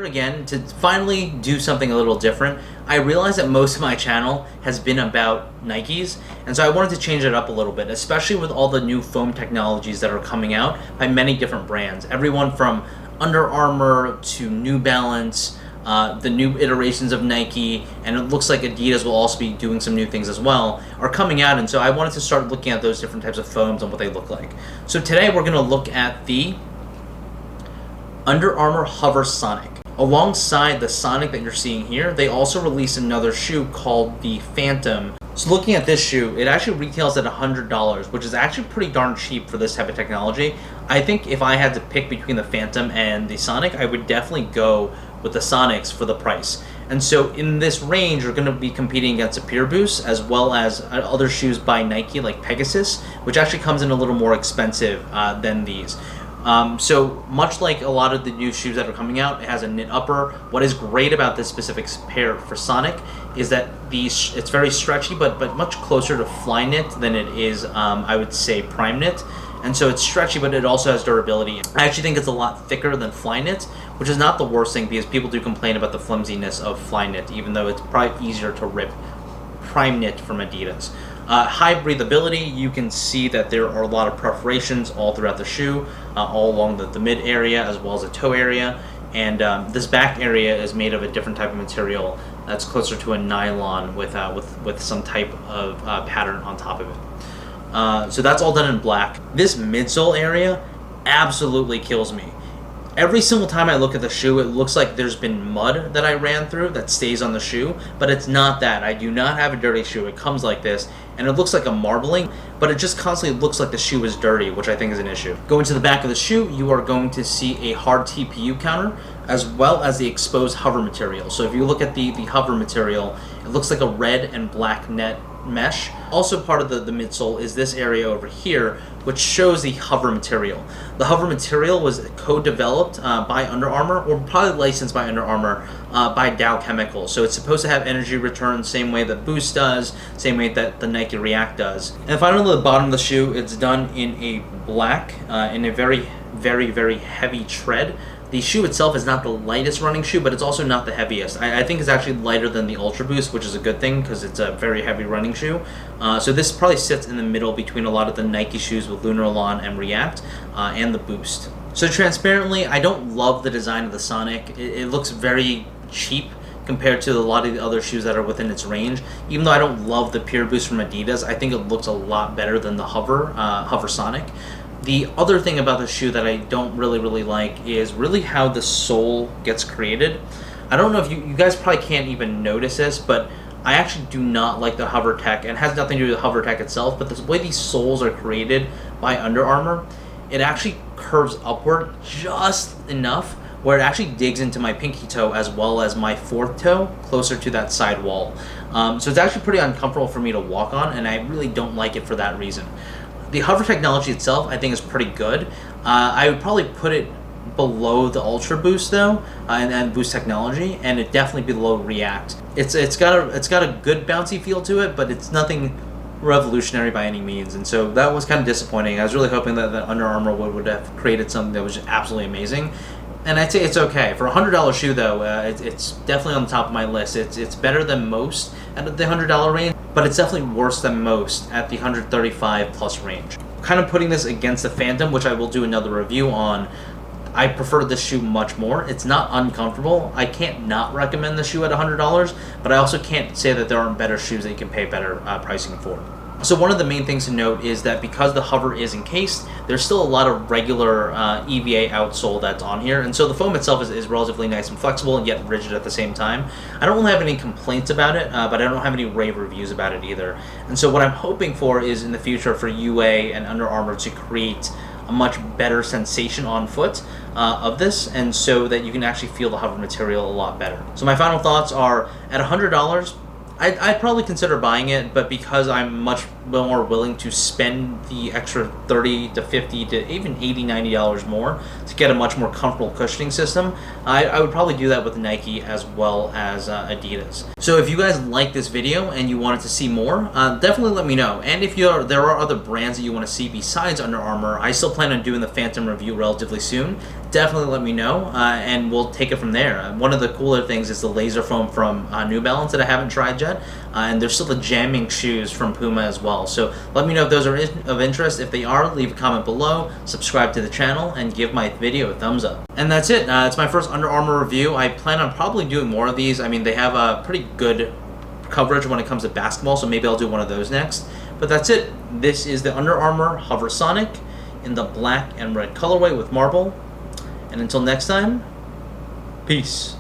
Again, to finally do something a little different. I realized that most of my channel has been about Nikes, and so I wanted to change it up a little bit, especially with all the new foam technologies that are coming out by many different brands. Everyone from Under Armour to New Balance, the new iterations of Nike, and it looks like Adidas will also be doing some new things as well, are coming out, and so I wanted to start looking at those different types of foams and what they look like. So today we're going to look at the Under Armour HOVR Sonic. Alongside the Sonic that you're seeing here, they also released another shoe called the Phantom. So looking at this shoe, it actually retails at $100, which is actually pretty darn cheap for this type of technology. I think if I had to pick between the Phantom and the Sonic, I would definitely go with the Sonics for the price. And so in this range, you're going to be competing against a Pure Boost as well as other shoes by Nike like Pegasus, which actually comes in a little more expensive than these. So much like a lot of the new shoes that are coming out, it has a knit upper. What is great about this specific pair for Sonic is that it's very stretchy, but much closer to fly knit than it is, I would say, prime knit. And so it's stretchy, but it also has durability. I actually think it's a lot thicker than fly knit, which is not the worst thing because people do complain about the flimsiness of fly knit, even though it's probably easier to rip prime knit from Adidas. High breathability, you can see that there are a lot of perforations all throughout the shoe, all along the mid area as well as the toe area, and this back area is made of a different type of material that's closer to a nylon with some type of pattern on top of it. So that's all done in black. This midsole area absolutely kills me. Every single time I look at the shoe, it looks like there's been mud that I ran through that stays on the shoe, but it's not that. I do not have a dirty shoe. It comes like this, and it looks like a marbling, but it just constantly looks like the shoe is dirty, which I think is an issue. Going to the back of the shoe, you are going to see a hard TPU counter, as well as the exposed hover material. So if you look at the hover material, it looks like a red and black net mesh. Also part of the midsole is this area over here, which shows the hover material. The hover material was co-developed by Under Armour, or probably licensed by Under Armour by Dow Chemical. So it's supposed to have energy return same way that Boost does, same way that the Nike React does. And finally, the bottom of the shoe, it's done in a black, in a very, very, very heavy tread. The shoe itself is not the lightest running shoe, but it's also not the heaviest. I think it's actually lighter than the Ultra Boost, which is a good thing because it's a very heavy running shoe. So this probably sits in the middle between a lot of the Nike shoes with Lunarlon and React and the Boost. So transparently, I don't love the design of the Sonic. It looks very cheap compared to a lot of the other shoes that are within its range. Even though I don't love the Pure Boost from Adidas, I think it looks a lot better than the HOVR Sonic. The other thing about the shoe that I don't really like is really how the sole gets created. I don't know if you guys probably can't even notice this, but I actually do not like the hover tech, and it has nothing to do with the hover tech itself, but the way these soles are created by Under Armour, it actually curves upward just enough where it actually digs into my pinky toe as well as my fourth toe closer to that side wall. So it's actually pretty uncomfortable for me to walk on, and I really don't like it for that reason. The hover technology itself, I think, is pretty good. I would probably put it below the Ultra Boost though, and Boost technology, and it definitely below React. It's got a good bouncy feel to it, but it's nothing revolutionary by any means, and so that was kind of disappointing. I was really hoping that Under Armour would have created something that was just absolutely amazing. And I'd say it's okay. For a $100 shoe though, it's definitely on the top of my list. It's better than most at the $100 range, but it's definitely worse than most at the 135 plus range. Kind of putting this against the Phantom, which I will do another review on, I prefer this shoe much more. It's not uncomfortable. I can't not recommend the shoe at $100, but I also can't say that there aren't better shoes that you can pay better pricing for. So one of the main things to note is that because the HOVR is encased, there's still a lot of regular EVA outsole that's on here, and so the foam itself is relatively nice and flexible and yet rigid at the same time. I don't really have any complaints about it, but I don't have any rave reviews about it either. And so what I'm hoping for is in the future for UA and Under Armour to create a much better sensation on foot of this, and so that you can actually feel the HOVR material a lot better. So my final thoughts are, at $100, I'd probably consider buying it, but because I'm much more willing to spend the extra $30 to $50 to even $80, $90 more to get a much more comfortable cushioning system, I would probably do that with Nike as well as Adidas. So if you guys like this video and you wanted to see more, definitely let me know. And if there are other brands that you want to see besides Under Armour, I still plan on doing the Phantom review relatively soon. Definitely let me know, and we'll take it from there. One of the cooler things is the laser foam from New Balance that I haven't tried yet, and there's still the jamming shoes from Puma as well. So let me know if those are of interest. If they are, leave a comment below, subscribe to the channel, and give my video a thumbs up. And that's it. It's my first Under Armour review. I plan on probably doing more of these. I mean, they have a pretty good coverage when it comes to basketball, so maybe I'll do one of those next. But that's it. This is the Under Armour HOVR Sonic in the black and red colorway with marble. And until next time, peace.